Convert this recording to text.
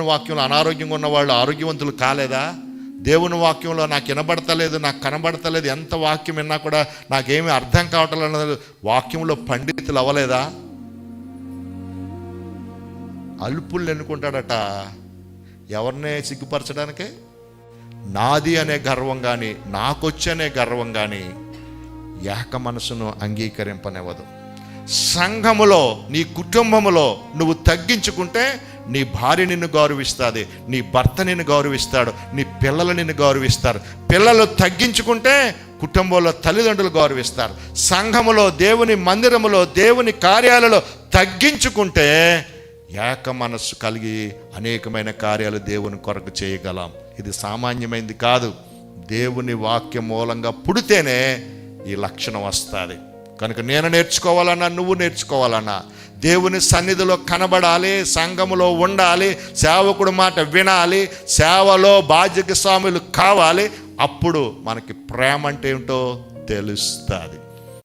దేవుని వాక్యంలో అనారోగ్యంగా ఉన్న వాళ్ళు ఆరోగ్యవంతులు కాలేదా? దేవుని వాక్యంలో నాకు వినబడతలేదు, నాకు కనబడతలేదు, ఎంత వాక్యం విన్నా కూడా నాకేమీ అర్థం కావట్లేదు, వాక్యంలో పండితులు అవ్వలేదా? అల్పుల్ని ఎన్నుకుంటాడట ఎవరినే సిగ్గుపరచడానికే. నాది అనే గర్వం కానీ, నాకొచ్చనే గర్వం కానీ ఏక మనసును అంగీకరింపనివ్వదు. సంఘములో, నీ కుటుంబములో నువ్వు తగ్గించుకుంటే నీ భార్య నిన్ను గౌరవిస్తుంది, నీ భర్త నిన్ను గౌరవిస్తాడు, నీ పిల్లలు నిన్ను గౌరవిస్తారు. పిల్లలు తగ్గించుకుంటే కుటుంబంలో తల్లిదండ్రులు గౌరవిస్తారు. సంఘములో, దేవుని మందిరములో, దేవుని కార్యాలలో తగ్గించుకుంటే ఏక మనస్సు కలిగి అనేకమైన కార్యాలు దేవుని కొరకు చేయగలం. ఇది సామాన్యమైనది కాదు. దేవుని వాక్యం మూలంగా పుడితేనే ఈ లక్షణం వస్తుంది. కనుక నేను నేర్చుకోవాలన్నా, నువ్వు నేర్చుకోవాలన్నా, దేవుని సన్నిధిలో కనబడాలి, సంఘములో ఉండాలి, సేవకుడు మాట వినాలి, సేవలో భాగ్యస్వాములు కావాలి. అప్పుడు మనకి ప్రేమ అంటే ఏమిటో తెలుస్తుంది.